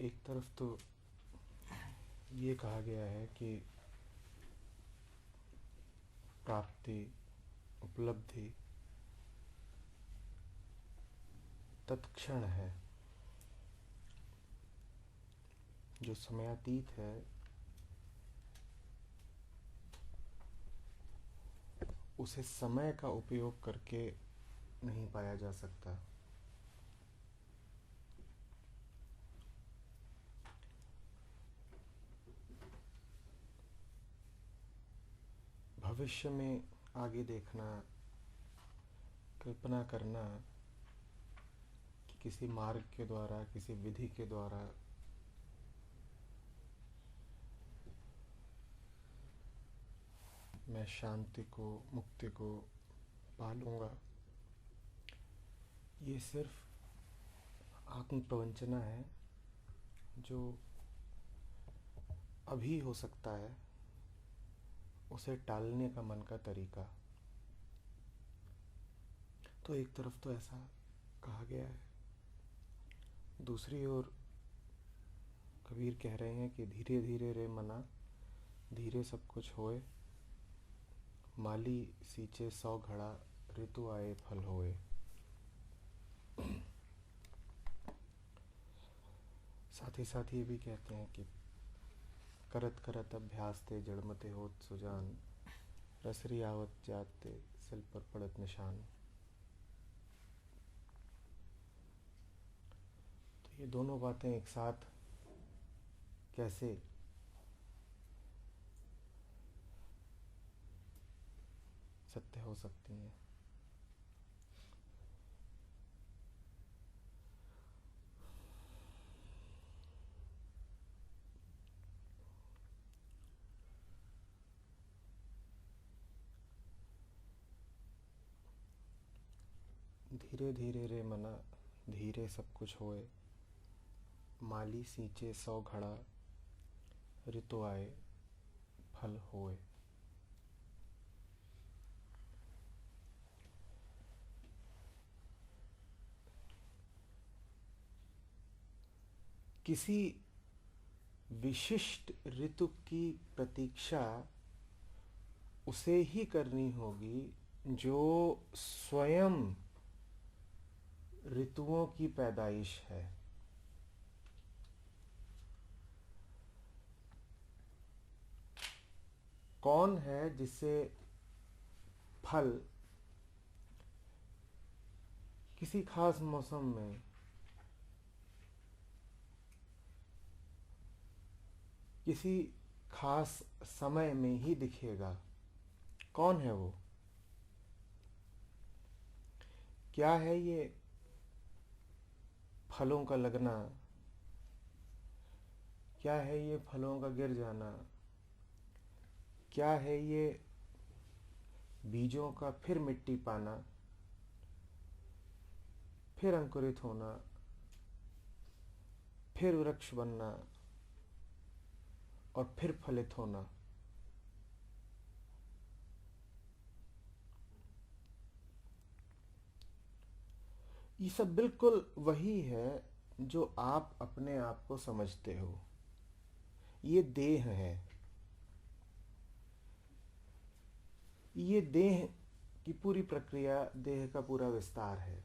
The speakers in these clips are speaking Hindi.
एक तरफ तो ये कहा गया है कि प्राप्ति, उपलब्धि तत्क्षण है, जो समयातीत है उसे समय का उपयोग करके नहीं पाया जा सकता। भविष्य में आगे देखना, कल्पना करना कि किसी मार्ग के द्वारा, किसी विधि के द्वारा मैं शांति को, मुक्ति को पालूंगा, ये सिर्फ आत्मप्रवंचना है जो अभी हो सकता है, उसे टालने का मन का तरीका। तो एक तरफ तो ऐसा कहा गया है, दूसरी ओर कबीर कह रहे हैं कि धीरे धीरे रे मना, धीरे सब कुछ होए, माली सींचे 100 घड़ा, ऋतु आए फल होए। साथ ही साथ ये भी कहते हैं कि करत करत अभ्यास ते जड़मते होत सुजान, रसरी आवत जाते सिल पर पड़त निशान। तो ये दोनों बातें एक साथ कैसे सत्य हो सकती हैं? धीरे धीरे रे मना, धीरे सब कुछ होए, माली सींचे 100 घड़ा, ऋतु आए फल होए। किसी विशिष्ट ऋतु की प्रतीक्षा उसे ही करनी होगी जो स्वयं ऋतुओं की पैदाइश है। कौन है जिसे फल किसी खास मौसम में, किसी खास समय में ही दिखेगा? कौन है वो? क्या है ये फलों का लगना? क्या है ये फलों का गिर जाना? क्या है ये बीजों का फिर मिट्टी पाना, फिर अंकुरित होना, फिर वृक्ष बनना और फिर फलित होना? ये सब बिल्कुल वही है जो आप अपने आप को समझते हो। ये देह है, ये देह की पूरी प्रक्रिया, देह का पूरा विस्तार है।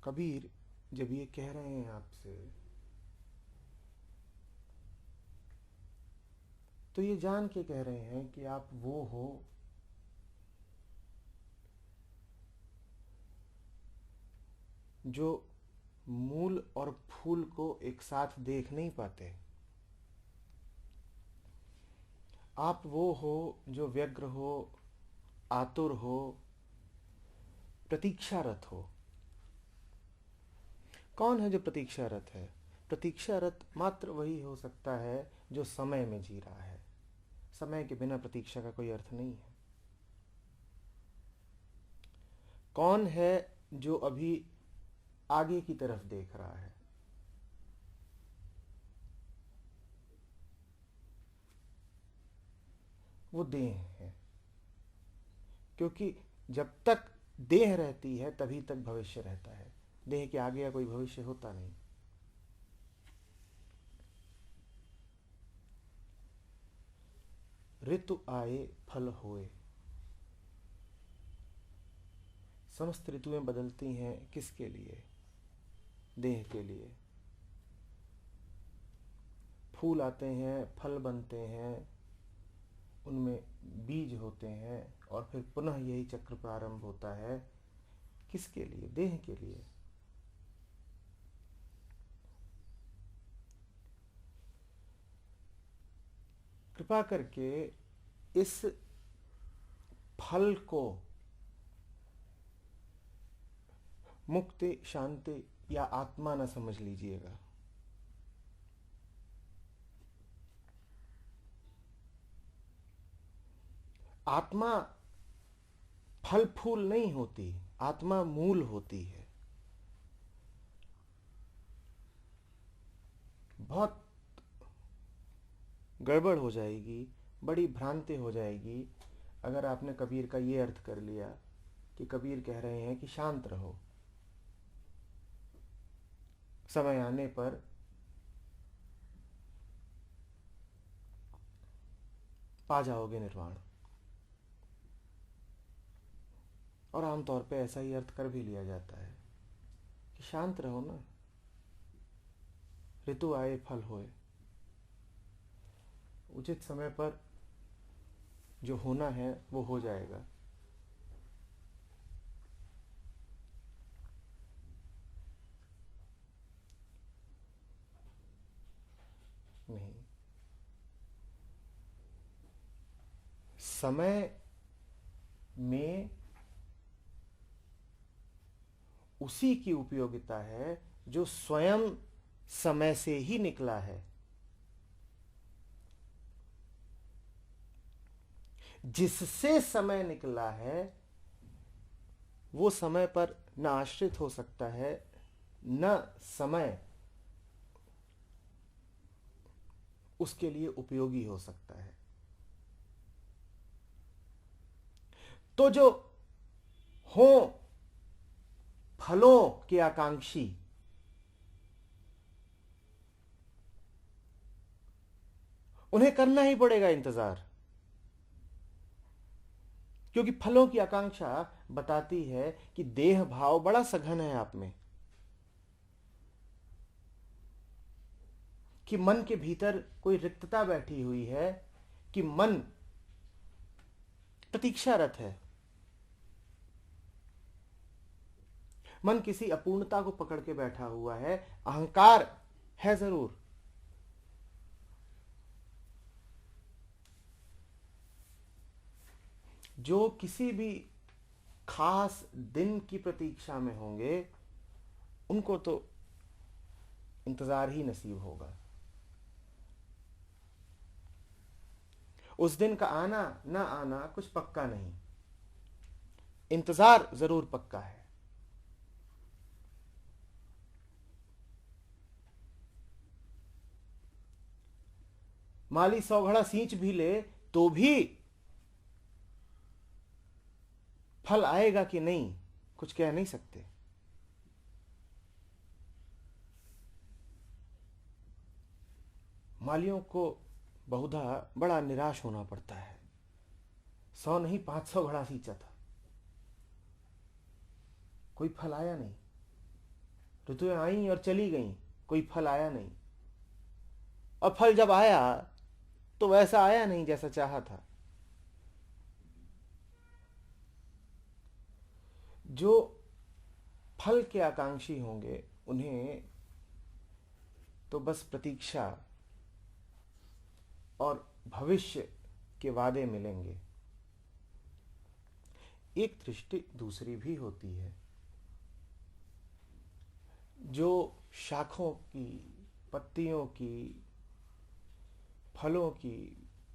कबीर जब ये कह रहे हैं आपसे, तो ये जान के कह रहे हैं कि आप वो हो जो मूल और फूल को एक साथ देख नहीं पाते। आप वो हो जो व्यग्र हो, आतुर हो, प्रतीक्षारत हो। कौन है जो प्रतीक्षारत है? प्रतीक्षारत मात्र वही हो सकता है जो समय में जी रहा है। समय के बिना प्रतीक्षा का कोई अर्थ नहीं है। कौन है जो अभी आगे की तरफ देख रहा है। वो देह है, क्योंकि जब तक देह रहती है तभी तक भविष्य रहता है। देह के आगे या कोई भविष्य होता नहीं। ऋतु आए फल होए। समस्त ऋतुएं बदलती हैं किसके लिए? देह के लिए। फूल आते हैं, फल बनते हैं, उनमें बीज होते हैं और फिर पुनः यही चक्र प्रारंभ होता है। किसके लिए? देह के लिए। कृपा करके इस फल को मुक्ति, शांति या आत्मा न समझ लीजिएगा। आत्मा फल फूल नहीं होती, आत्मा मूल होती है। बहुत गड़बड़ हो जाएगी, बड़ी भ्रांति हो जाएगी अगर आपने कबीर का ये अर्थ कर लिया कि कबीर कह रहे हैं कि शांत रहो, समय आने पर पा जाओगे निर्वाण। और आमतौर पे ऐसा ही अर्थ कर भी लिया जाता है कि शांत रहो ना, ऋतु आए फल होए। उचित समय पर जो होना है वो हो जाएगा। नहीं, समय में उसी की उपयोगिता है जो स्वयं समय से ही निकला है। जिससे समय निकला है वो समय पर न आश्रित हो सकता है, न समय उसके लिए उपयोगी हो सकता है। तो जो हो फलों के आकांक्षी, उन्हें करना ही पड़ेगा इंतजार, क्योंकि फलों की आकांक्षा बताती है कि देह भाव बड़ा सघन है आप में, कि मन के भीतर कोई रिक्तता बैठी हुई है, कि मन प्रतीक्षारत है, मन किसी अपूर्णता को पकड़ के बैठा हुआ है। अहंकार है जरूर, जो किसी भी खास दिन की प्रतीक्षा में होंगे उनको तो इंतजार ही नसीब होगा। उस दिन का आना ना आना कुछ पक्का नहीं, इंतजार जरूर पक्का है। माली 100 घड़ा सींच भी ले तो भी फल आएगा कि नहीं कुछ कह नहीं सकते। मालियों को बहुधा बड़ा निराश होना पड़ता है। 100 नहीं 500 घड़ा सींचा था, कोई फल आया नहीं। ऋतुएं आई और चली गईं, कोई फल आया नहीं। और फल जब आया तो वैसा आया नहीं जैसा चाहा था। जो फल के आकांक्षी होंगे उन्हें तो बस प्रतीक्षा और भविष्य के वादे मिलेंगे। एक दृष्टि दूसरी भी होती है। जो शाखों की, पत्तियों की, फलों की,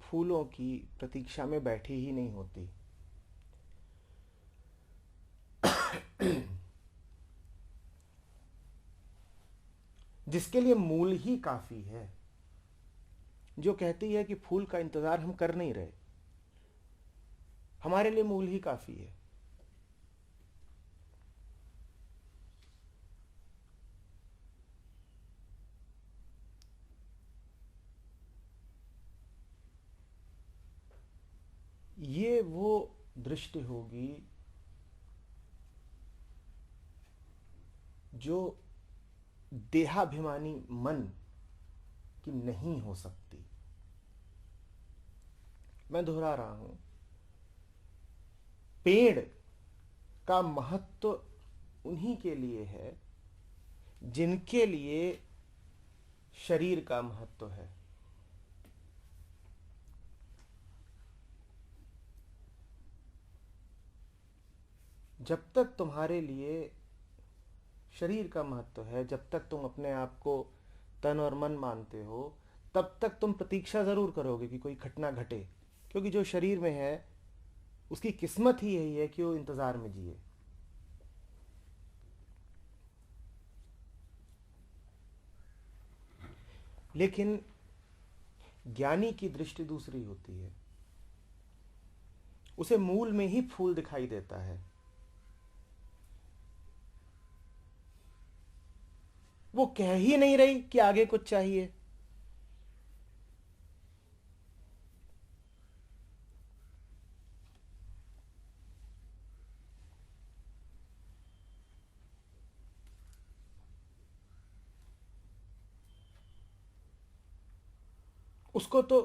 फूलों की प्रतीक्षा में बैठी ही नहीं होती। जिसके लिए मूल ही काफी है, जो कहती है कि फूल का इंतजार हम कर नहीं रहे, हमारे लिए मूल ही काफी है। ये वो दृष्टि होगी जो देहाभिमानी मन की नहीं हो सकती। मैं दोहरा रहा हूं, पेड़ का महत्व उन्हीं के लिए है जिनके लिए शरीर का महत्व है। जब तक तुम्हारे लिए शरीर का महत्व है, जब तक तुम अपने आप को तन और मन मानते हो, तब तक तुम प्रतीक्षा जरूर करोगे कि कोई घटना घटे, क्योंकि जो शरीर में है उसकी किस्मत ही यही है कि वो इंतजार में जिए। लेकिन ज्ञानी की दृष्टि दूसरी होती है, उसे मूल में ही फूल दिखाई देता है। वो कह ही नहीं रही कि आगे कुछ चाहिए। उसको तो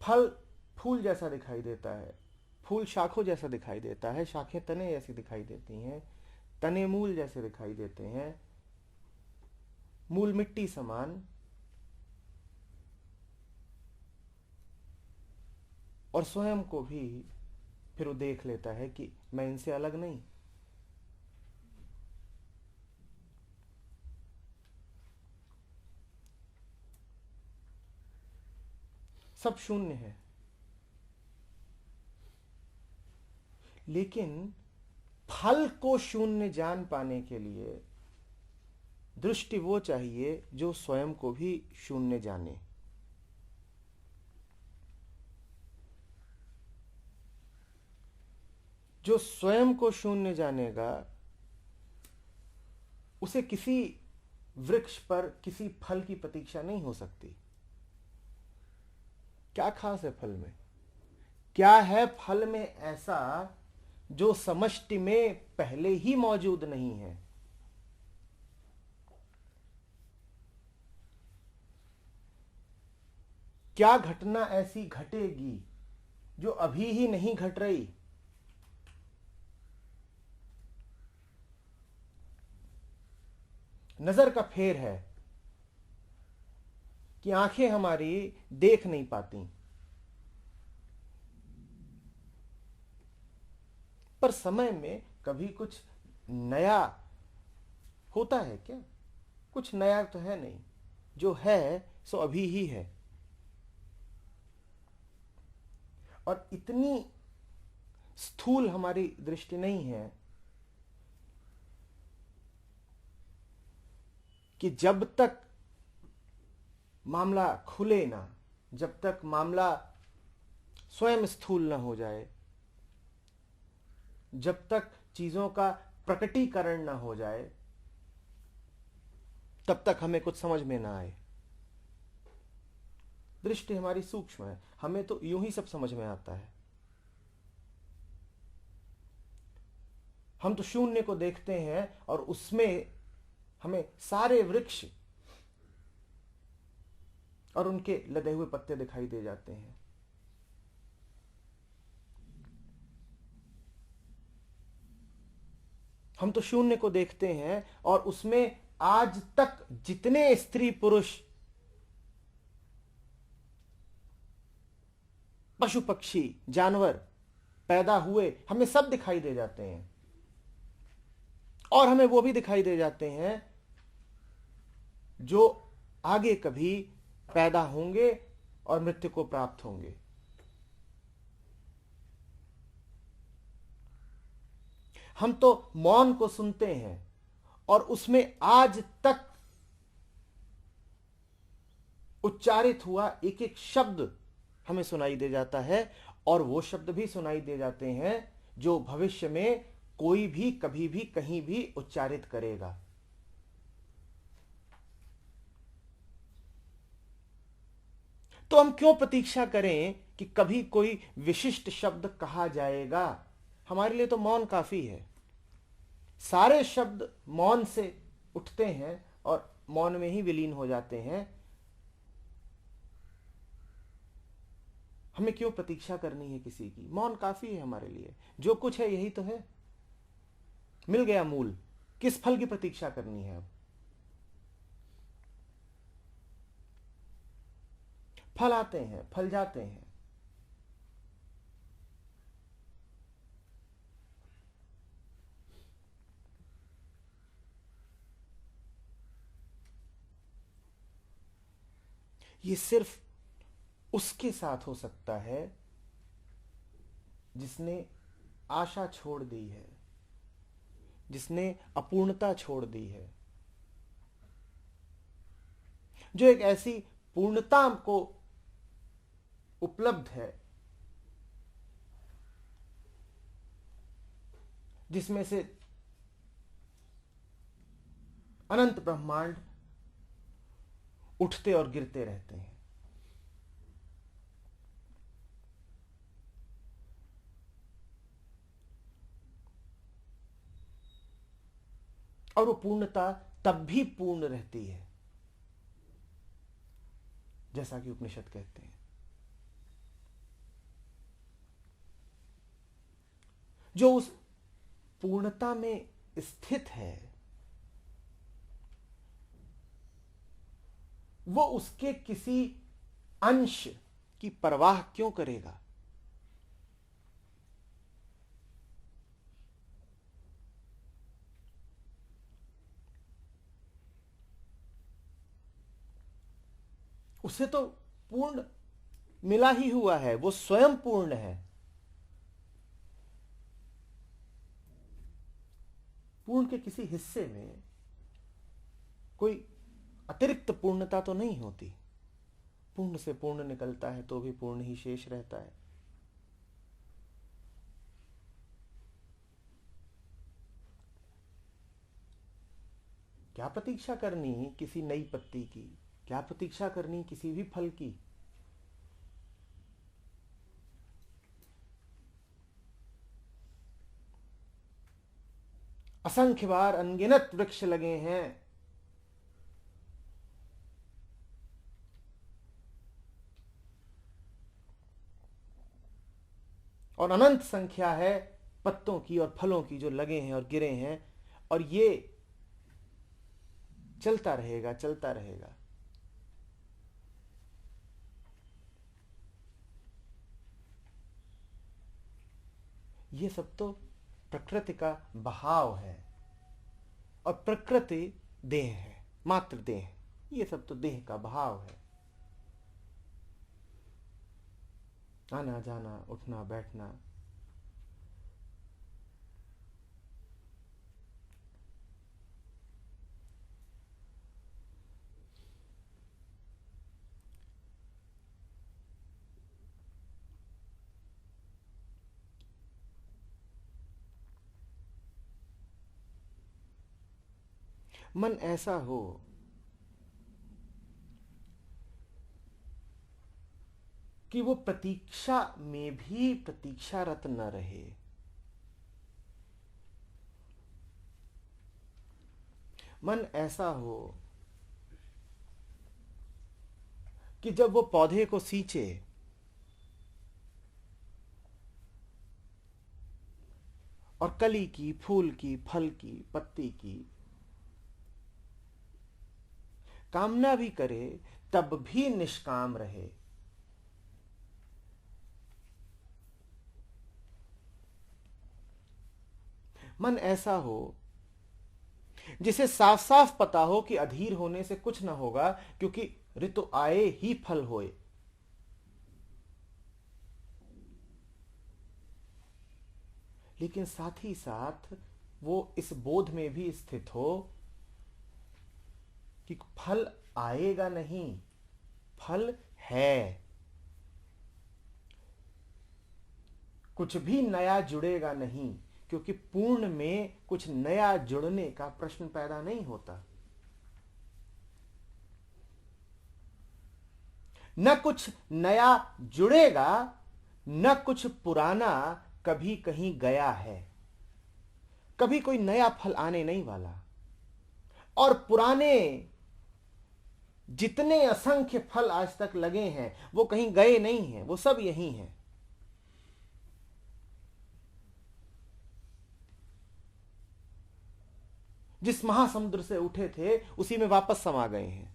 फल फूल जैसा दिखाई देता है, फूल शाखों जैसा दिखाई देता है, शाखें तने जैसी दिखाई देती हैं, तने मूल जैसे दिखाई देते हैं, मूल मिट्टी समान, और स्वयं को भी फिर वो देख लेता है कि मैं इनसे अलग नहीं। सब शून्य है, लेकिन फल को शून्य जान पाने के लिए दृष्टि वो चाहिए जो स्वयं को भी शून्य जाने। जो स्वयं को शून्य जानेगा उसे किसी वृक्ष पर किसी फल की प्रतीक्षा नहीं हो सकती। क्या खास है फल में? क्या है फल में ऐसा जो समष्टि में पहले ही मौजूद नहीं है? क्या घटना ऐसी घटेगी जो अभी ही नहीं घट रही? नजर का फेर है कि आंखें हमारी देख नहीं पाती, पर समय में कभी कुछ नया होता है क्या? कुछ नया तो है नहीं, जो है सो अभी ही है। और इतनी स्थूल हमारी दृष्टि नहीं है कि जब तक मामला खुले ना, जब तक मामला स्वयं स्थूल ना हो जाए, जब तक चीजों का प्रकटीकरण ना हो जाए, तब तक हमें कुछ समझ में ना आए। दृष्टि हमारी सूक्ष्म है, हमें तो यूं ही सब समझ में आता है। हम तो शून्य को देखते हैं और उसमें हमें सारे वृक्ष और उनके लदे हुए पत्ते दिखाई दे जाते हैं। हम तो शून्य को देखते हैं और उसमें आज तक जितने स्त्री पुरुष, पशु पक्षी, जानवर पैदा हुए, हमें सब दिखाई दे जाते हैं। और हमें वो भी दिखाई दे जाते हैं जो आगे कभी पैदा होंगे और मृत्यु को प्राप्त होंगे। हम तो मौन को सुनते हैं और उसमें आज तक उच्चारित हुआ एक एक शब्द हमें सुनाई दे जाता है, और वो शब्द भी सुनाई दे जाते हैं जो भविष्य में कोई भी कभी भी कहीं भी उच्चारित करेगा। तो हम क्यों प्रतीक्षा करें कि कभी कोई विशिष्ट शब्द कहा जाएगा? हमारे लिए तो मौन काफी है। सारे शब्द मौन से उठते हैं और मौन में ही विलीन हो जाते हैं। हमें क्यों प्रतीक्षा करनी है किसी की? मौन काफी है हमारे लिए। जो कुछ है यही तो है, मिल गया मूल। किस फल की प्रतीक्षा करनी है? अब फल आते हैं, फल जाते हैं। ये सिर्फ उसके साथ हो सकता है जिसने आशा छोड़ दी है, जिसने अपूर्णता छोड़ दी है, जो एक ऐसी पूर्णता को उपलब्ध है जिसमें से अनंत ब्रह्मांड उठते और गिरते रहते हैं। और वो पूर्णता तब भी पूर्ण रहती है, जैसा कि उपनिषद कहते हैं। जो उस पूर्णता में स्थित है, वो उसके किसी अंश की परवाह क्यों करेगा? उसे तो पूर्ण मिला ही हुआ है, वो स्वयं पूर्ण है। पूर्ण के किसी हिस्से में कोई अतिरिक्त पूर्णता तो नहीं होती। पूर्ण से पूर्ण निकलता है तो भी पूर्ण ही शेष रहता है। क्या प्रतीक्षा करनी किसी नई पत्ती की? क्या प्रतीक्षा करनी किसी भी फल की? असंख्य बार अनगिनत वृक्ष लगे हैं, और अनंत संख्या है पत्तों की और फलों की जो लगे हैं और गिरे हैं, और ये चलता रहेगा, चलता रहेगा। ये सब तो प्रकृति का बहाव है, और प्रकृति देह है, मात्र देह। ये सब तो देह का भाव है। आना जाना, उठना बैठना, मन ऐसा हो कि वो प्रतीक्षा में भी प्रतीक्षारत न रहे। मन ऐसा हो कि जब वो पौधे को सींचे और कली की, फूल की, फल की, पत्ती की कामना भी करे, तब भी निष्काम रहे। मन ऐसा हो जिसे साफ साफ पता हो कि अधीर होने से कुछ न होगा, क्योंकि ऋतु आए ही फल होए। लेकिन साथ ही साथ वो इस बोध में भी स्थित हो कि फल आएगा नहीं, फल है। कुछ भी नया जुड़ेगा नहीं, क्योंकि पूर्ण में कुछ नया जुड़ने का प्रश्न पैदा नहीं होता। न कुछ नया जुड़ेगा, न कुछ पुराना कभी कहीं गया है। कभी कोई नया फल आने नहीं वाला, और पुराने जितने असंख्य फल आज तक लगे हैं वो कहीं गए नहीं हैं, वो सब यही हैं। जिस महासमुद्र से उठे थे उसी में वापस समा गए हैं।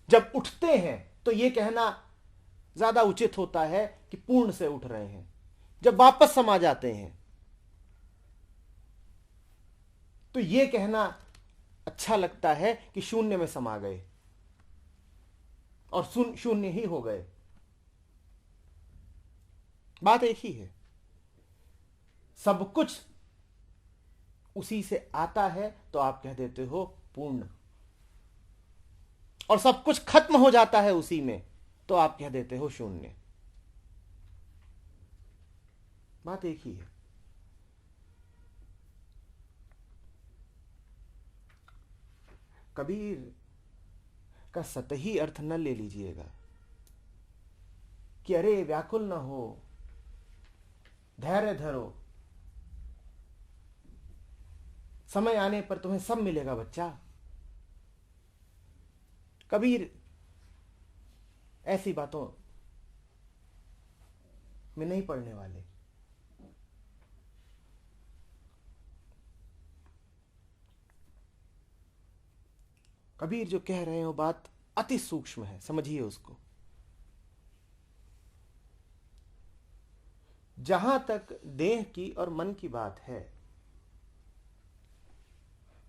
जब उठते हैं तो यह कहना ज्यादा उचित होता है कि पूर्ण से उठ रहे हैं। जब वापस समा जाते हैं तो यह कहना अच्छा लगता है कि शून्य में समा गए और शून्य ही हो गए। बात एक ही है, सब कुछ उसी से आता है तो आप कह देते हो पूर्ण, और सब कुछ खत्म हो जाता है उसी में तो आप कह देते हो शून्य। बात एक ही है। कबीर का सतही अर्थ न ले लीजिएगा कि अरे व्याकुल न हो, धैर्य धरो, समय आने पर तुम्हें सब मिलेगा बच्चा। कबीर ऐसी बातों में नहीं पड़ने वाले। कबीर जो कह रहे हैं वो बात अति सूक्ष्म है, समझिए उसको। जहां तक देह की और मन की बात है,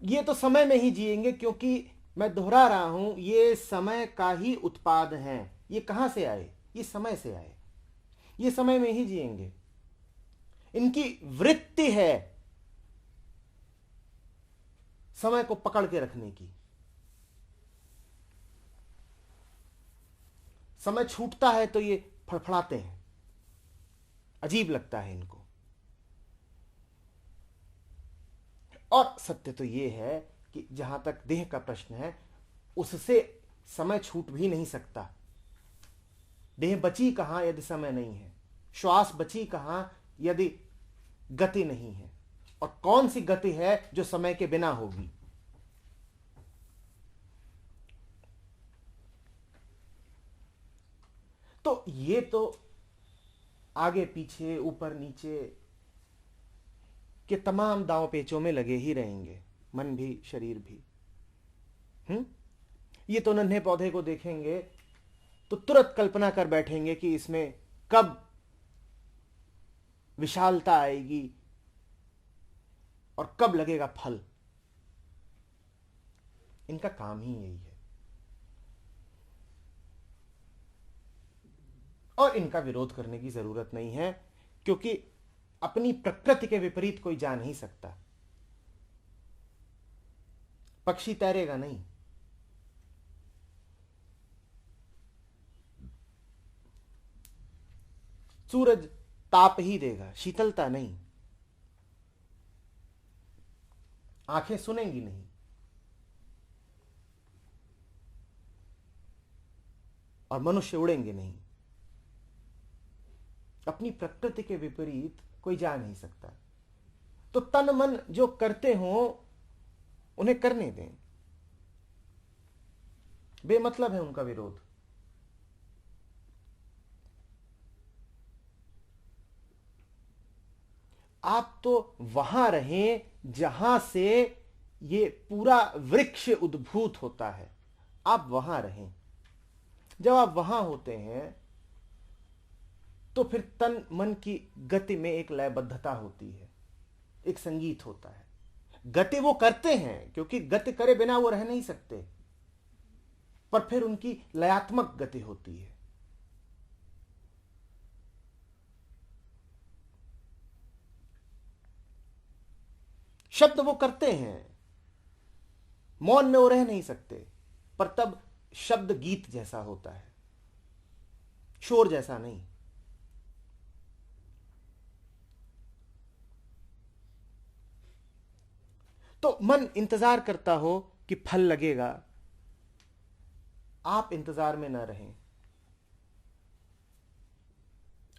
ये तो समय में ही जिएंगे, क्योंकि मैं दोहरा रहा हूं ये समय का ही उत्पाद हैं। ये कहां से आए? ये समय से आए। ये समय में ही जिएंगे। इनकी वृत्ति है समय को पकड़ के रखने की। समय छूटता है तो ये फड़फड़ाते हैं, अजीब लगता है इनको। और सत्य तो ये है कि जहां तक देह का प्रश्न है, उससे समय छूट भी नहीं सकता। देह बची कहां यदि समय नहीं है? श्वास बची कहां यदि गति नहीं है? और कौन सी गति है जो समय के बिना होगी? तो ये तो आगे पीछे ऊपर नीचे के तमाम दांव पेचों में लगे ही रहेंगे, मन भी शरीर भी। ये तो नन्हे पौधे को देखेंगे तो तुरंत कल्पना कर बैठेंगे कि इसमें कब विशालता आएगी और कब लगेगा फल। इनका काम ही यही है, और इनका विरोध करने की जरूरत नहीं है, क्योंकि अपनी प्रकृति के विपरीत कोई जा नहीं सकता। पक्षी तैरेगा नहीं, सूरज ताप ही देगा, शीतलता नहीं। आंखें सुनेंगी नहीं, और मनुष्य उड़ेंगे नहीं। अपनी प्रकृति के विपरीत कोई जा नहीं सकता। तो तन मन जो करते हो उन्हें करने दें, बेमतलब है उनका विरोध। आप तो वहां रहें जहां से ये पूरा वृक्ष उद्भूत होता है, आप वहां रहें। जब आप वहां होते हैं तो फिर तन मन की गति में एक लयबद्धता होती है, एक संगीत होता है। गति वो करते हैं क्योंकि गति करे बिना वो रह नहीं सकते, पर फिर उनकी लयात्मक गति होती है। शब्द वो करते हैं, मौन में वो रह नहीं सकते, पर तब शब्द गीत जैसा होता है, शोर जैसा नहीं। तो मन इंतजार करता हो कि फल लगेगा, आप इंतजार में ना रहें,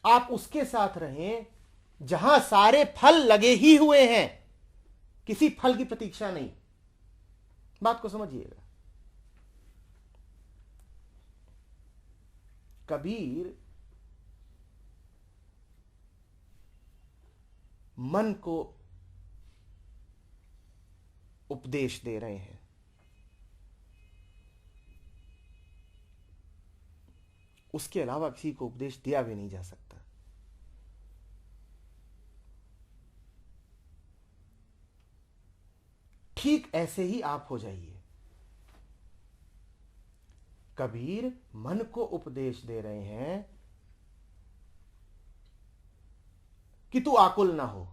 आप उसके साथ रहें जहां सारे फल लगे ही हुए हैं, किसी फल की प्रतीक्षा नहीं। बात को समझिएगा। कबीर मन को उपदेश दे रहे हैं। उसके अलावा किसी को उपदेश दिया भी नहीं जा सकता। ठीक ऐसे ही आप हो जाइए। कबीर मन को उपदेश दे रहे हैं कि तू आकुल ना हो।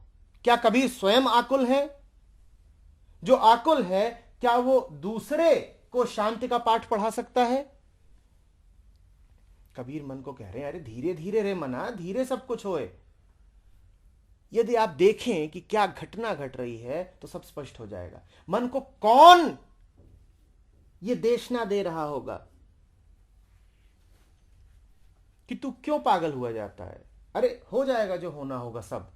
क्या कबीर स्वयं आकुल है? जो आकुल है, क्या वो दूसरे को शांति का पाठ पढ़ा सकता है? कबीर मन को कह रहे हैं, अरे धीरे धीरे रे मना, धीरे सब कुछ होए। यदि आप देखें कि क्या घटना घट रही है तो सब स्पष्ट हो जाएगा। मन को कौन ये देशना दे रहा होगा कि तू क्यों पागल हुआ जाता है? अरे हो जाएगा जो होना होगा सब।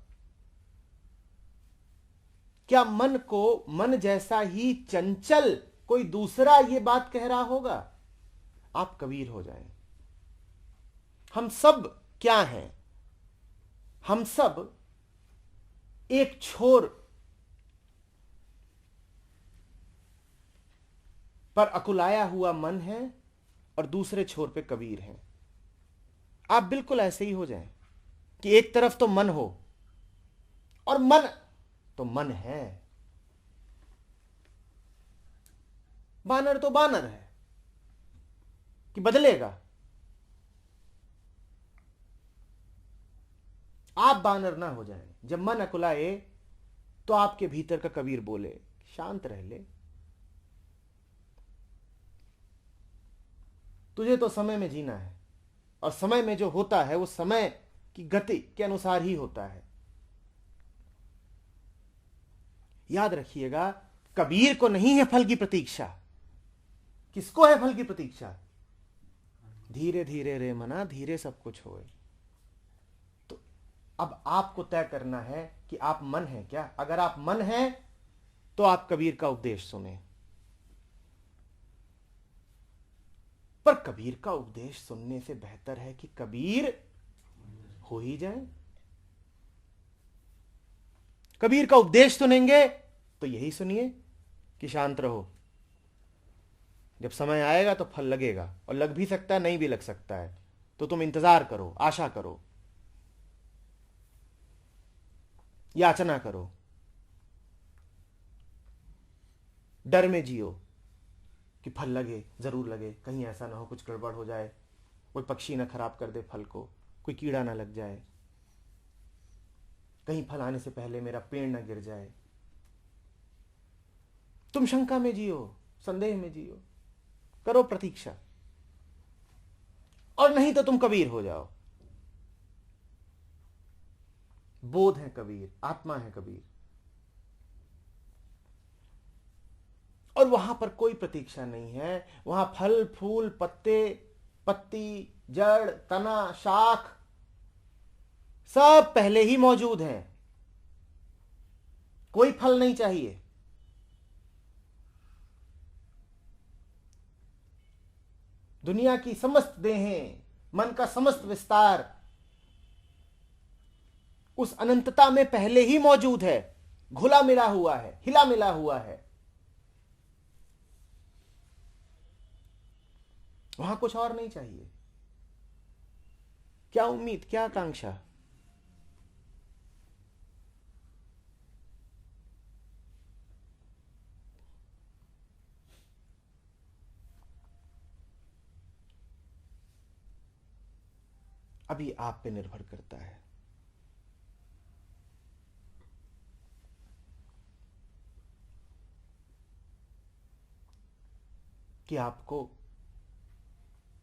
क्या मन को मन जैसा ही चंचल कोई दूसरा ये बात कह रहा होगा? आप कबीर हो जाएं। हम सब क्या हैं? हम सब एक छोर पर अकुलाया हुआ मन है और दूसरे छोर पे कबीर हैं। आप बिल्कुल ऐसे ही हो जाएं कि एक तरफ तो मन हो, और मन तो मन है, बानर तो बानर है कि बदलेगा। आप बानर ना हो जाएं। जब मन अकुलाए तो आपके भीतर का कबीर बोले, शांत रह ले, तुझे तो समय में जीना है, और समय में जो होता है वो समय की गति के अनुसार ही होता है। याद रखिएगा, कबीर को नहीं है फल की प्रतीक्षा। किसको है फल की प्रतीक्षा? धीरे धीरे रे मना, धीरे सब कुछ होए। तो अब आपको तय करना है कि आप मन हैं क्या। अगर आप मन हैं तो आप कबीर का उपदेश सुने, पर कबीर का उपदेश सुनने से बेहतर है कि कबीर हो ही जाए। कबीर का उपदेश सुनेंगे तो यही सुनिए कि शांत रहो, जब समय आएगा तो फल लगेगा, और लग भी सकता है, नहीं भी लग सकता है, तो तुम इंतजार करो, आशा करो, याचना करो, डर में जियो कि फल लगे, जरूर लगे, कहीं ऐसा ना हो कुछ गड़बड़ हो जाए, कोई पक्षी ना खराब कर दे फल को, कोई कीड़ा ना लग जाए, कहीं फल आने से पहले मेरा पेड़ ना गिर जाए। तुम शंका में जियो, संदेह में जियो, करो प्रतीक्षा, और नहीं तो तुम कबीर हो जाओ। बोध है कबीर, आत्मा है कबीर, और वहां पर कोई प्रतीक्षा नहीं है। वहां फल फूल पत्ते पत्ती जड़ तना शाख सब पहले ही मौजूद हैं। कोई फल नहीं चाहिए। दुनिया की समस्त देहें, मन का समस्त विस्तार उस अनंतता में पहले ही मौजूद है, घुला मिला हुआ है, हिला मिला हुआ है। वहां कुछ और नहीं चाहिए। क्या उम्मीद, क्या आकांक्षा? अभी आप पे निर्भर करता है। कि आपको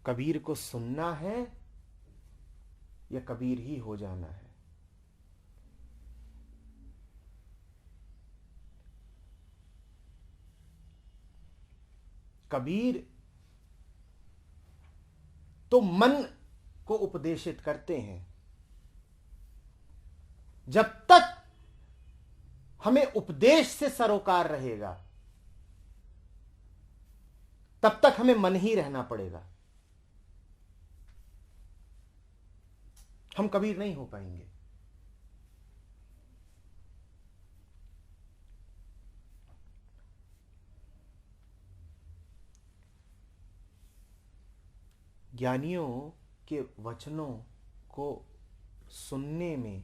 कबीर को सुनना है या कबीर ही हो जाना है। कबीर तो मन को उपदेशित करते हैं। जब तक हमें उपदेश से सरोकार रहेगा तब तक हमें मन ही रहना पड़ेगा। हम कबीर नहीं हो पाएंगे। ज्ञानियों के वचनों को सुनने में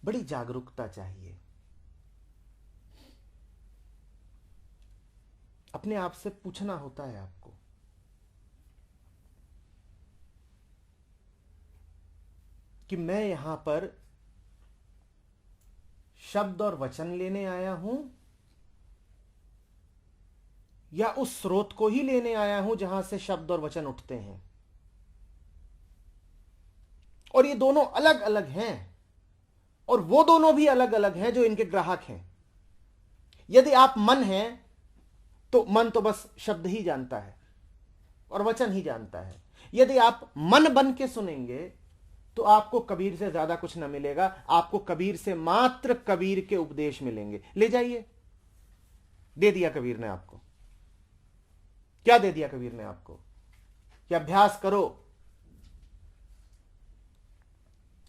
बड़ी जागरूकता चाहिए। अपने आप से पूछना होता है आपको कि मैं यहां पर शब्द और वचन लेने आया हूं या उस स्रोत को ही लेने आया हूं जहां से शब्द और वचन उठते हैं। और ये दोनों अलग अलग हैं और वो दोनों भी अलग अलग हैं जो इनके ग्राहक हैं। यदि आप मन हैं तो मन तो बस शब्द ही जानता है और वचन ही जानता है। यदि आप मन बन के सुनेंगे तो आपको कबीर से ज्यादा कुछ ना मिलेगा। आपको कबीर से मात्र कबीर के उपदेश मिलेंगे। ले जाइए, दे दिया कबीर ने आपको। क्या दे दिया कबीर ने आपको? कि अभ्यास करो,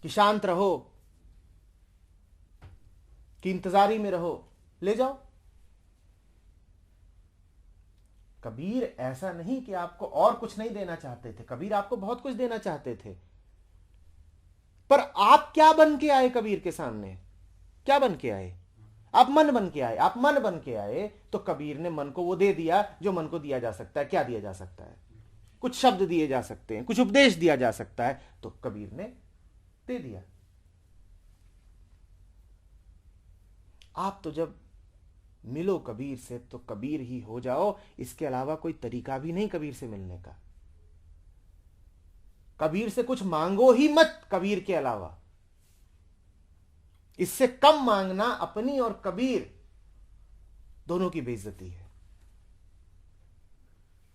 कि शांत रहो, कि इंतजारी में रहो। ले जाओ। कबीर ऐसा नहीं कि आपको और कुछ नहीं देना चाहते थे। कबीर आपको बहुत कुछ देना चाहते थे, पर आप क्या बन के आए कबीर के सामने? क्या बन के आए? आप मन बन के आए। आप मन बन के आए तो कबीर ने मन को वो दे दिया जो मन को दिया जा सकता है। क्या दिया जा सकता है? कुछ शब्द दिए जा सकते हैं, कुछ उपदेश दिया जा सकता है, तो कबीर ने दे दिया। आप तो जब मिलो कबीर से तो कबीर ही हो जाओ। इसके अलावा कोई तरीका भी नहीं कबीर से मिलने का। कबीर से कुछ मांगो ही मत कबीर के अलावा। इससे कम मांगना अपनी और कबीर दोनों की बेइज्जती है।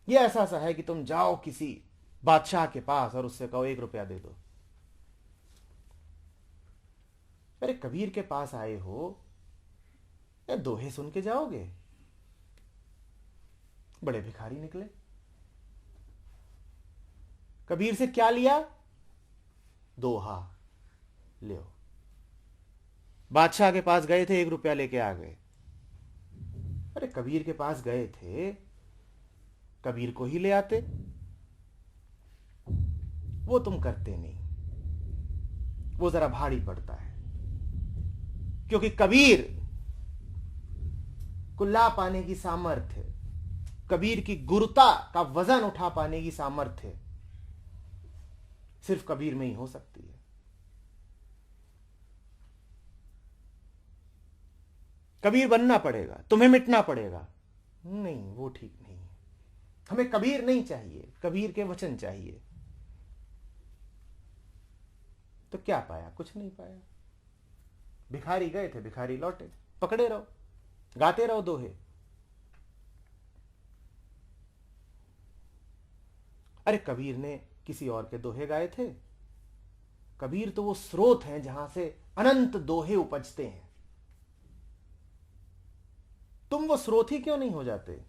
यह ऐसा सा है कि तुम जाओ किसी बादशाह के पास और उससे कहो 1 रुपया दे दो। अरे कबीर के पास आए हो या दोहे सुन के जाओगे? बड़े भिखारी निकले। कबीर से क्या लिया? दोहा ले। बादशाह के पास गए थे, 1 रुपया लेके आ गए। अरे कबीर के पास गए थे, कबीर को ही ले आते। वो तुम करते नहीं, वो जरा भारी पड़ता है। क्योंकि कबीर को ला पाने की सामर्थ्य, कबीर की गुरुता का वजन उठा पाने की सामर्थ्य सिर्फ कबीर में ही हो सकती है। कबीर बनना पड़ेगा, तुम्हें मिटना पड़ेगा। नहीं, वो ठीक नहीं है। हमें कबीर नहीं चाहिए, कबीर के वचन चाहिए। तो क्या पाया? कुछ नहीं पाया। भिखारी गए थे, भिखारी लौटे। पकड़े रहो, गाते रहो दोहे। अरे कबीर ने किसी और के दोहे गाए थे। कबीर तो वो स्रोत हैं जहां से अनंत दोहे उपजते हैं। तुम वो स्रोत ही क्यों नहीं हो जाते?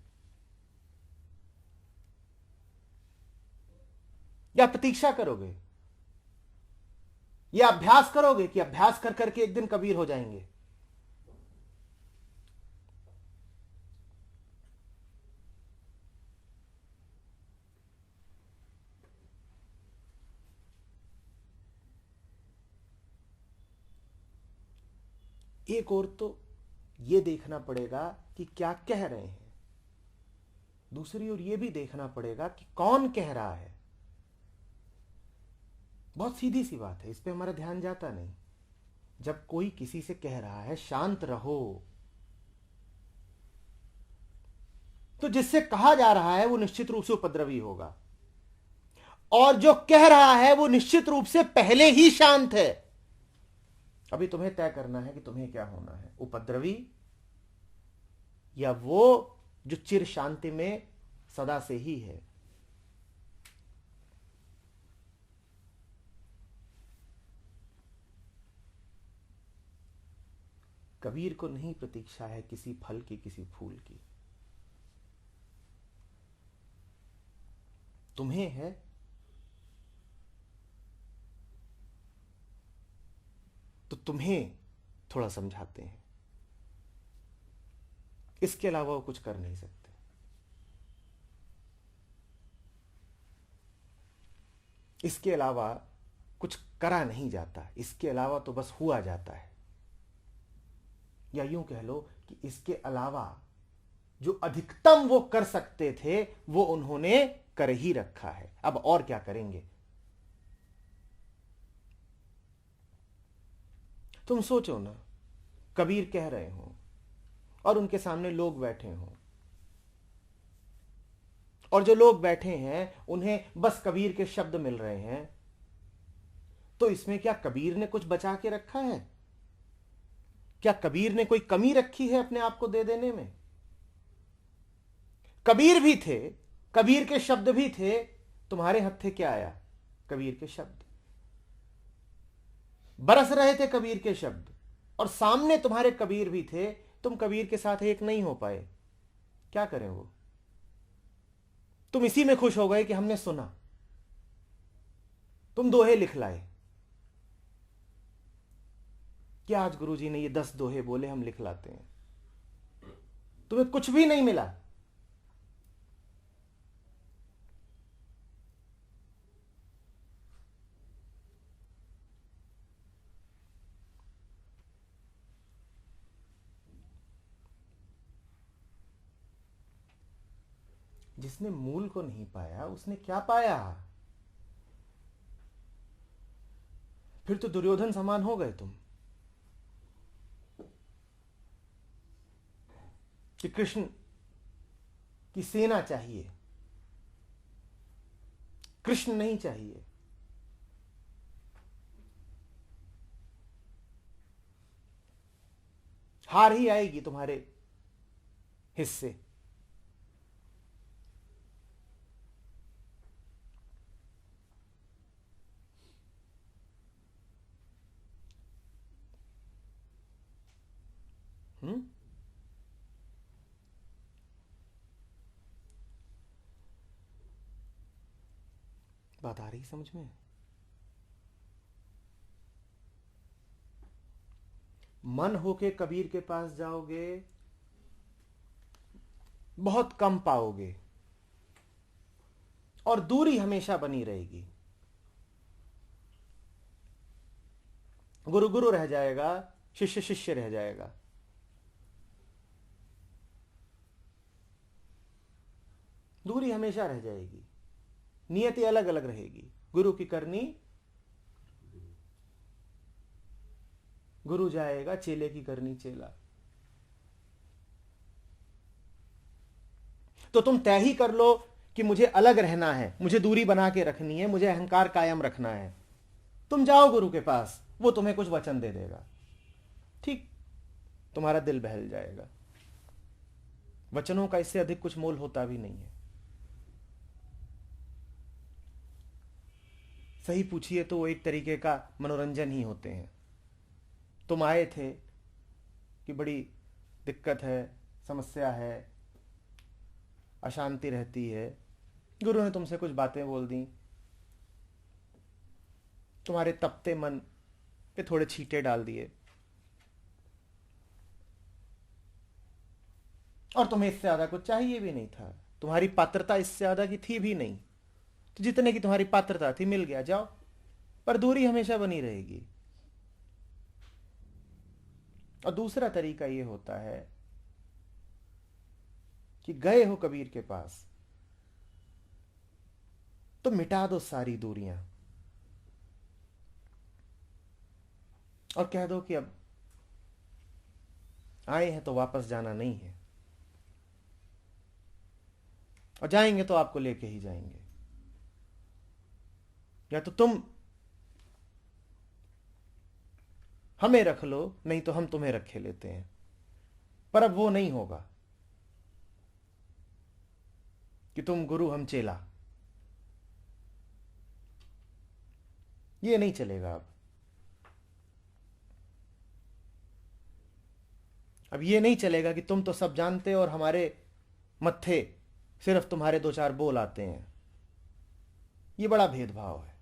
या प्रतीक्षा करोगे या अभ्यास करोगे कि अभ्यास कर करके एक दिन कबीर हो जाएंगे? एक और तो यह देखना पड़ेगा कि क्या कह रहे हैं, दूसरी ओर यह भी देखना पड़ेगा कि कौन कह रहा है। बहुत सीधी सी बात है, इस पे हमारा ध्यान जाता नहीं। जब कोई किसी से कह रहा है शांत रहो, तो जिससे कहा जा रहा है वो निश्चित रूप से उपद्रवी होगा, और जो कह रहा है वो निश्चित रूप से पहले ही शांत है। अभी तुम्हें तय करना है कि तुम्हें क्या होना है, उपद्रवी या वो जो चिर शांति में सदा से ही है। कबीर को नहीं प्रतीक्षा है किसी फल की, किसी फूल की। तुम्हें है तो तुम्हें थोड़ा समझाते हैं, इसके अलावा वो कुछ कर नहीं सकते। इसके अलावा कुछ करा नहीं जाता, इसके अलावा तो बस हुआ जाता है। या यूं कह लो कि इसके अलावा जो अधिकतम वो कर सकते थे वो उन्होंने कर ही रखा है, अब और क्या करेंगे। तुम सोचो ना, कबीर कह रहे हो और उनके सामने लोग बैठे हों, और जो लोग बैठे हैं उन्हें बस कबीर के शब्द मिल रहे हैं, तो इसमें क्या कबीर ने कुछ बचा के रखा है? क्या कबीर ने कोई कमी रखी है अपने आप को दे देने में? कबीर भी थे, कबीर के शब्द भी थे, तुम्हारे हत्थे क्या आया? कबीर के शब्द बरस रहे थे, कबीर के शब्द, और सामने तुम्हारे कबीर भी थे, तुम कबीर के साथ एक नहीं हो पाए। क्या करें वो? तुम इसी में खुश हो गए कि हमने सुना, तुम दोहे लिख लाए कि आज गुरुजी ने ये 10 दोहे बोले, हम लिख लाते हैं। तुम्हें कुछ भी नहीं मिला। जिसने मूल को नहीं पाया उसने क्या पाया? फिर तो दुर्योधन समान हो गए तुम, कि कृष्ण की सेना चाहिए, कृष्ण नहीं चाहिए। हार ही आएगी तुम्हारे हिस्से। बात आ रही समझ में? मन होके कबीर के पास जाओगे, बहुत कम पाओगे, और दूरी हमेशा बनी रहेगी। गुरु गुरु रह जाएगा, शिष्य शिष्य रह जाएगा। दूरी हमेशा रह जाएगी, नियति अलग अलग रहेगी। गुरु की करनी गुरु जाएगा, चेले की करनी चेला। तो तुम तय ही कर लो कि मुझे अलग रहना है, मुझे दूरी बना के रखनी है, मुझे अहंकार कायम रखना है। तुम जाओ गुरु के पास, वो तुम्हें कुछ वचन दे देगा, ठीक, तुम्हारा दिल बहल जाएगा। वचनों का इससे अधिक कुछ मोल होता भी नहीं है। सही पूछिए तो वो एक तरीके का मनोरंजन ही होते हैं। तुम आए थे कि बड़ी दिक्कत है, समस्या है, अशांति रहती है, गुरु ने तुमसे कुछ बातें बोल दी, तुम्हारे तपते मन पे थोड़े छींटे डाल दिए, और तुम्हें इससे ज्यादा कुछ चाहिए भी नहीं था। तुम्हारी पात्रता इससे ज्यादा की थी भी नहीं, तो जितने की तुम्हारी पात्रता थी मिल गया, जाओ। पर दूरी हमेशा बनी रहेगी। और दूसरा तरीका यह होता है कि गए हो कबीर के पास तो मिटा दो सारी दूरियां और कह दो कि अब आए हैं तो वापस जाना नहीं है। और जाएंगे तो आपको लेके ही जाएंगे। या तो तुम हमें रख लो, नहीं तो हम तुम्हें रखे लेते हैं। पर अब वो नहीं होगा कि तुम गुरु हम चेला, ये नहीं चलेगा। अब ये नहीं चलेगा कि तुम तो सब जानते हो और हमारे मत्थे सिर्फ तुम्हारे दो चार बोल आते हैं। ये बड़ा भेदभाव है,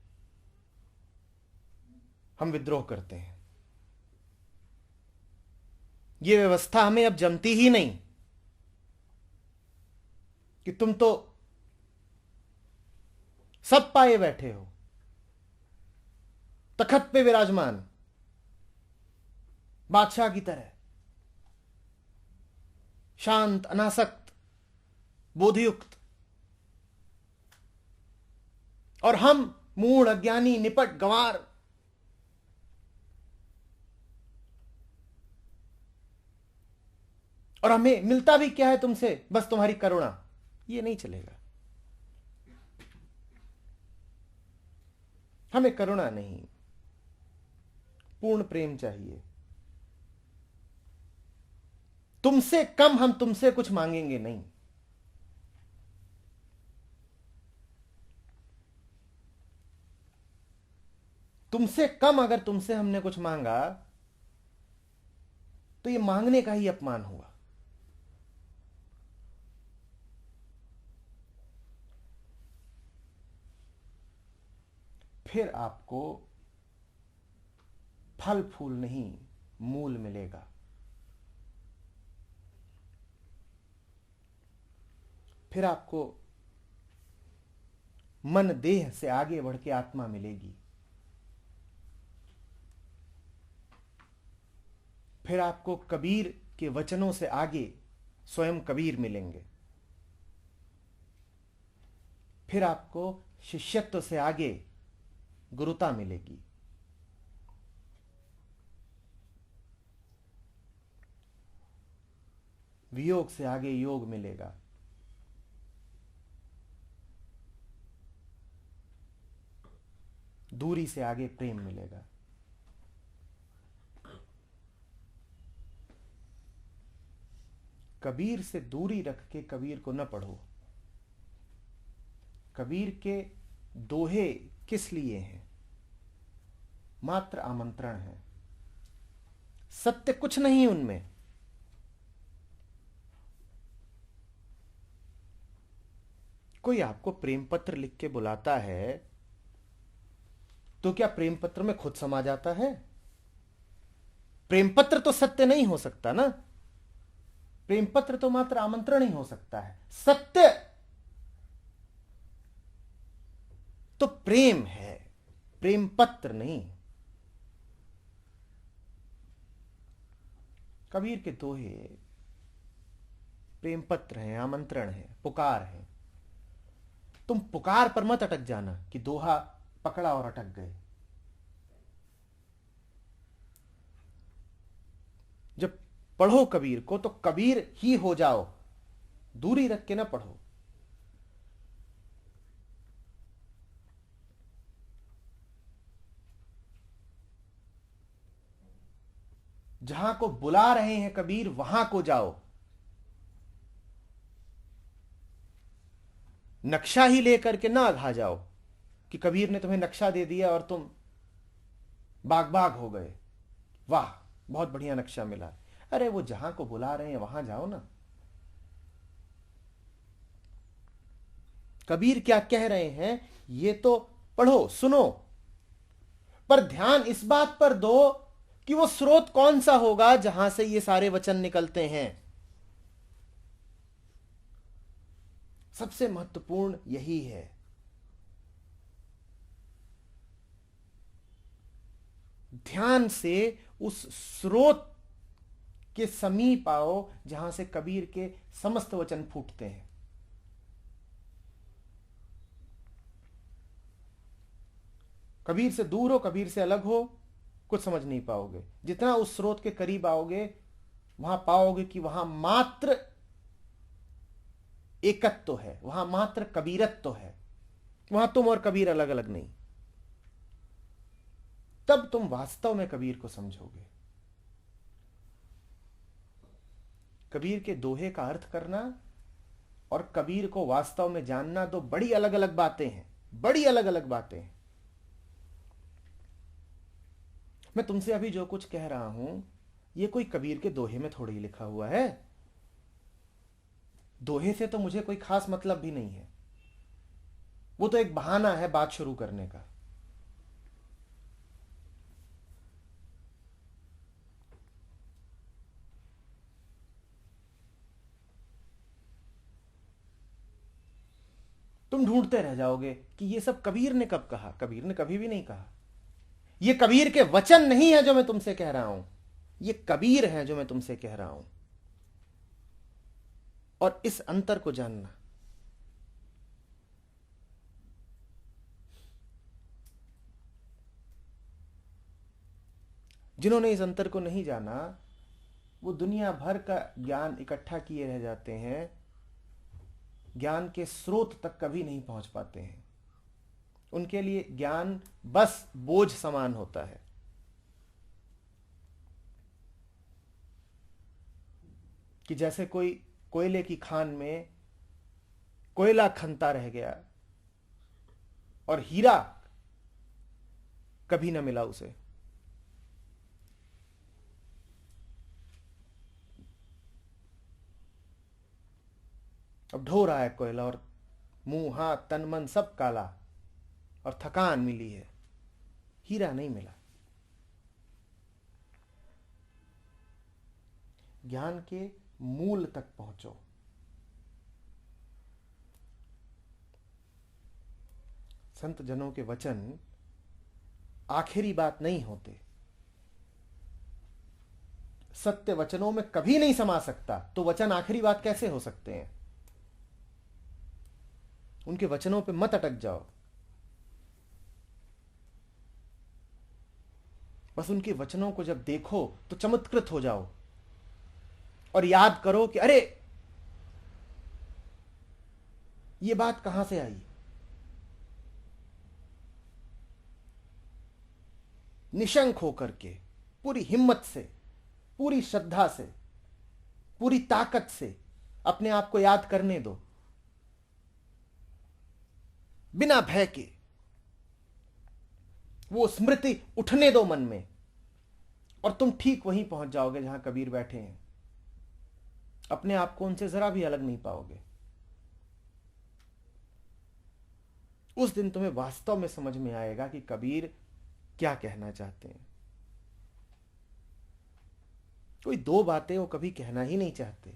हम विद्रोह करते हैं। ये व्यवस्था हमें अब जमती ही नहीं कि तुम तो सब पाए बैठे हो, तखत पे विराजमान बादशाह की तरह, शांत, अनासक्त, बोधयुक्त, और हम मूढ़, अज्ञानी, निपट, गंवार। और हमें मिलता भी क्या है तुमसे? बस तुम्हारी करुणा। ये नहीं चलेगा। हमें करुणा नहीं, पूर्ण प्रेम चाहिए। तुमसे कम हम तुमसे कुछ मांगेंगे नहीं। तुमसे कम अगर तुमसे हमने कुछ मांगा तो ये मांगने का ही अपमान हुआ। फिर आपको फल फूल नहीं, मूल मिलेगा। फिर आपको मन देह से आगे बढ़ के आत्मा मिलेगी। फिर आपको कबीर के वचनों से आगे स्वयं कबीर मिलेंगे। फिर आपको शिष्यत्व से आगे गुरुता मिलेगी। वियोग से आगे योग मिलेगा। दूरी से आगे प्रेम मिलेगा। कबीर से दूरी रख के कबीर को न पढ़ो। कबीर के दोहे किस लिए हैं? मात्र आमंत्रण है, सत्य कुछ नहीं उनमें। कोई आपको प्रेम पत्र लिख के बुलाता है तो क्या प्रेम पत्र में खुद समा जाता है? प्रेम पत्र तो सत्य नहीं हो सकता ना। प्रेम पत्र तो मात्र आमंत्रण ही हो सकता है। सत्य तो प्रेम है, प्रेम पत्र नहीं। कबीर के दोहे प्रेम पत्र हैं, आमंत्रण है, पुकार है। तुम पुकार पर मत अटक जाना कि दोहा पकड़ा और अटक गए। जब पढ़ो कबीर को तो कबीर ही हो जाओ, दूरी रख के ना पढ़ो। जहां को बुला रहे हैं कबीर वहां को जाओ। नक्शा ही लेकर के ना आघा जाओ कि कबीर ने तुम्हें नक्शा दे दिया और तुम बाग बाग हो गए, वाह बहुत बढ़िया नक्शा मिला। अरे वो जहां को बुला रहे हैं वहां जाओ ना। कबीर क्या कह रहे हैं ये तो पढ़ो, सुनो, पर ध्यान इस बात पर दो कि वो स्रोत कौन सा होगा जहां से ये सारे वचन निकलते हैं। सबसे महत्वपूर्ण यही है। ध्यान से उस स्रोत के समीप आओ जहां से कबीर के समस्त वचन फूटते हैं। कबीर से दूर हो, कबीर से अलग हो, कुछ समझ नहीं पाओगे। जितना उस स्रोत के करीब आओगे वहां पाओगे कि वहां मात्र एकत्व है, वहां मात्र कबीरत्व है, वहां तुम और कबीर अलग अलग नहीं। तब तुम वास्तव में कबीर को समझोगे। कबीर के दोहे का अर्थ करना और कबीर को वास्तव में जानना दो बड़ी अलग अलग बातें हैं, बड़ी अलग अलग बातें हैं। मैं तुमसे अभी जो कुछ कह रहा हूं ये कोई कबीर के दोहे में थोड़ी लिखा हुआ है। दोहे से तो मुझे कोई खास मतलब भी नहीं है, वो तो एक बहाना है बात शुरू करने का। तुम ढूंढते रह जाओगे कि ये सब कबीर ने कब कहा। कबीर ने कभी भी नहीं कहा। ये कबीर के वचन नहीं है जो मैं तुमसे कह रहा हूं, ये कबीर है जो मैं तुमसे कह रहा हूं। और इस अंतर को जानना, जिन्होंने इस अंतर को नहीं जाना वो दुनिया भर का ज्ञान इकट्ठा किए रह जाते हैं, ज्ञान के स्रोत तक कभी नहीं पहुंच पाते हैं। उनके लिए ज्ञान बस बोझ समान होता है। कि जैसे कोई कोयले की खान में कोयला खनता रह गया और हीरा कभी ना मिला उसे। अब ढो रहा है कोयला और मुंह हाथ तन मन सब काला और थकान मिली है, हीरा नहीं मिला। ज्ञान के मूल तक पहुंचो। संत जनों के वचन आखिरी बात नहीं होते। सत्य वचनों में कभी नहीं समा सकता, तो वचन आखिरी बात कैसे हो सकते हैं। उनके वचनों पे मत अटक जाओ, बस उनके वचनों को जब देखो तो चमत्कृत हो जाओ और याद करो कि अरे ये बात कहां से आई। निशंक होकर के, पूरी हिम्मत से, पूरी श्रद्धा से, पूरी ताकत से अपने आप को याद करने दो, बिना भय के। वो स्मृति उठने दो मन में और तुम ठीक वहीं पहुंच जाओगे जहां कबीर बैठे हैं। अपने आप को उनसे जरा भी अलग नहीं पाओगे। उस दिन तुम्हें वास्तव में समझ में आएगा कि कबीर क्या कहना चाहते हैं। कोई दो बातें वो कभी कहना ही नहीं चाहते,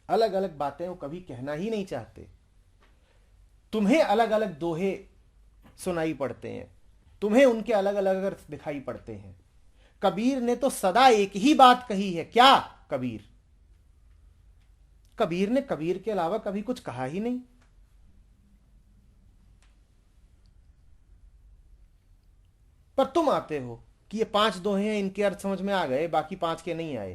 अलग अलग बातें वो कभी कहना ही नहीं चाहते। तुम्हें अलग अलग दोहे सुनाई पड़ते हैं, तुम्हें उनके अलग अलग अर्थ दिखाई पड़ते हैं। कबीर ने तो सदा एक ही बात कही है। क्या? कबीर कबीर ने कबीर के अलावा कभी कुछ कहा ही नहीं। पर तुम आते हो कि ये 5 दोहे हैं, इनके अर्थ समझ में आ गए, बाकी 5 के नहीं आए।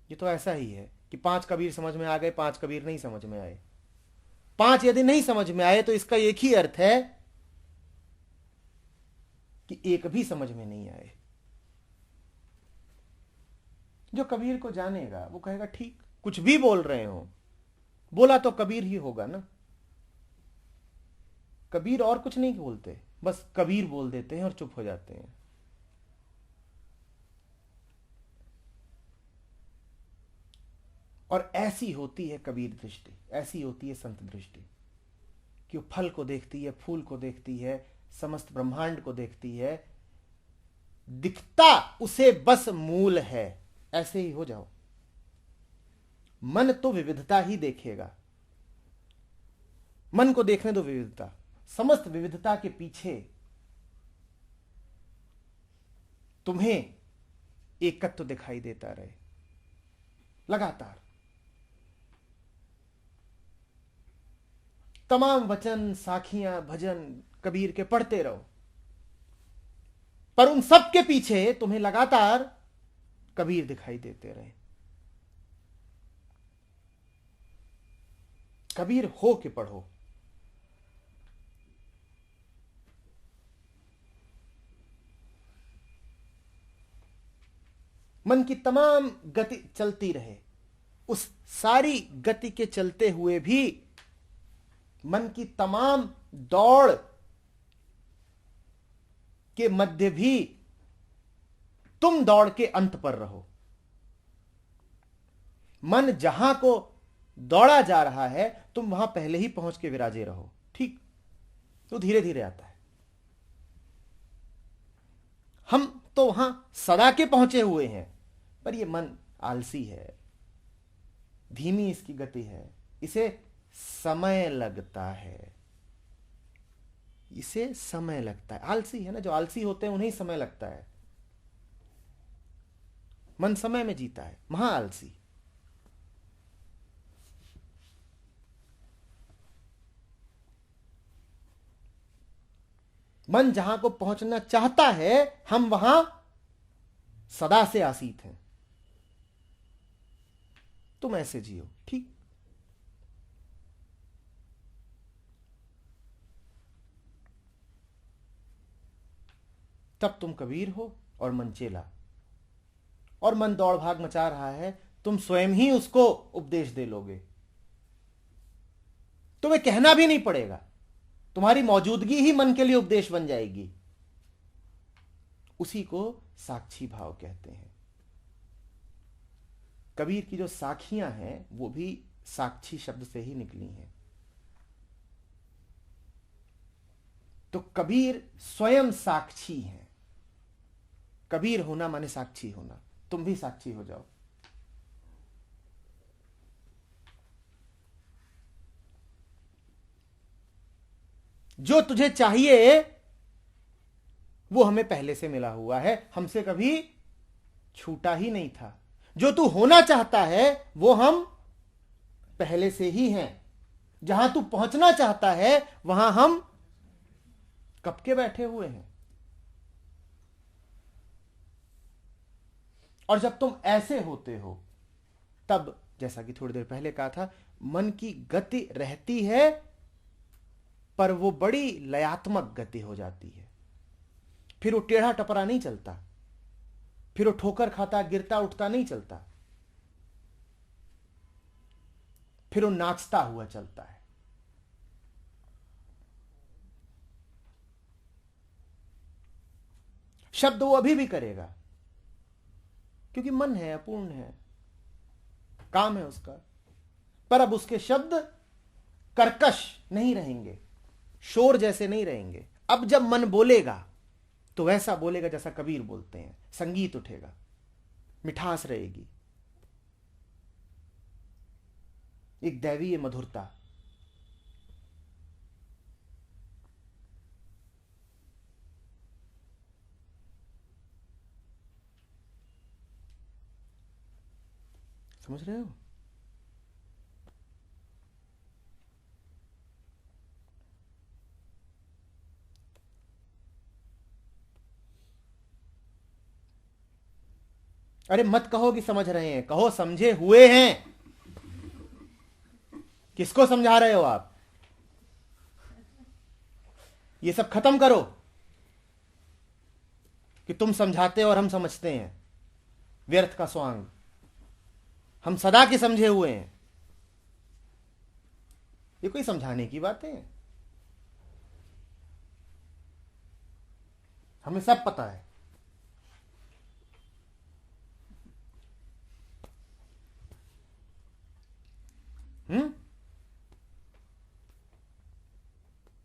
ये तो ऐसा ही है कि 5 कबीर समझ में आ गए, 5 कबीर नहीं समझ में आए। 5 यदि नहीं समझ में आए तो इसका एक ही अर्थ है कि एक भी समझ में नहीं आए। जो कबीर को जानेगा वो कहेगा ठीक, कुछ भी बोल रहे हो, बोला तो कबीर ही होगा ना। कबीर और कुछ नहीं बोलते, बस कबीर बोल देते हैं और चुप हो जाते हैं। और ऐसी होती है कबीर दृष्टि, ऐसी होती है संत दृष्टि कि वो फल को देखती है, फूल को देखती है, समस्त ब्रह्मांड को देखती है। दिखता उसे बस मूल है। ऐसे ही हो जाओ। मन तो विविधता ही देखेगा। मन को देखने दो विविधता। समस्त विविधता के पीछे तुम्हें एकत्व दिखाई देता रहे लगातार। तमाम वचन, साखियां, भजन कबीर के पढ़ते रहो, पर उन सब के पीछे तुम्हें लगातार कबीर दिखाई देते रहे। कबीर हो के पढ़ो। मन की तमाम गति चलती रहे, उस सारी गति के चलते हुए भी मन की तमाम दौड़ के मध्य भी तुम दौड़ के अंत पर रहो। मन जहां को दौड़ा जा रहा है तुम वहां पहले ही पहुंच के विराजे रहो। ठीक, तो धीरे धीरे आता है। हम तो वहां सदा के पहुंचे हुए हैं, पर यह मन आलसी है, धीमी इसकी गति है, इसे समय लगता है, इसे समय लगता है। आलसी है ना, जो आलसी होते हैं उन्हें समय लगता है। मन समय में जीता है, महा आलसी। मन जहां को पहुंचना चाहता है हम वहां सदा से आसीत हैं। तुम ऐसे जियो। ठीक, तब तुम कबीर हो और मन चेला। और मन दौड़ भाग मचा रहा है, तुम स्वयं ही उसको उपदेश दे लोगे। तुम्हें कहना भी नहीं पड़ेगा, तुम्हारी मौजूदगी ही मन के लिए उपदेश बन जाएगी। उसी को साक्षी भाव कहते हैं। कबीर की जो साखियां हैं वो भी साक्षी शब्द से ही निकली हैं। तो कबीर स्वयं साक्षी हैं। कबीर होना माने साक्षी होना। तुम भी साक्षी हो जाओ। जो तुझे चाहिए वो हमें पहले से मिला हुआ है, हमसे कभी छूटा ही नहीं था। जो तू होना चाहता है वो हम पहले से ही हैं। जहां तू पहुंचना चाहता है वहां हम कब के बैठे हुए हैं। और जब तुम ऐसे होते हो तब, जैसा कि थोड़ी देर पहले कहा था, मन की गति रहती है पर वो बड़ी लयात्मक गति हो जाती है। फिर वो टेढ़ा टपरा नहीं चलता, फिर वो ठोकर खाता गिरता उठता नहीं चलता, फिर वो नाचता हुआ चलता है। शब्द वो अभी भी करेगा क्योंकि मन है, अपूर्ण है, काम है उसका, पर अब उसके शब्द कर्कश नहीं रहेंगे, शोर जैसे नहीं रहेंगे। अब जब मन बोलेगा तो वैसा बोलेगा जैसा कबीर बोलते हैं। संगीत उठेगा, मिठास रहेगी, एक दैवीय मधुरता। समझ रहे हो? अरे मत कहो कि समझ रहे हैं, कहो समझे हुए हैं। किसको समझा रहे हो आप? ये सब खत्म करो कि तुम समझाते और हम समझते हैं। व्यर्थ का स्वांग। हम सदा के समझे हुए हैं। ये कोई समझाने की बातें हैं? हमें सब पता है।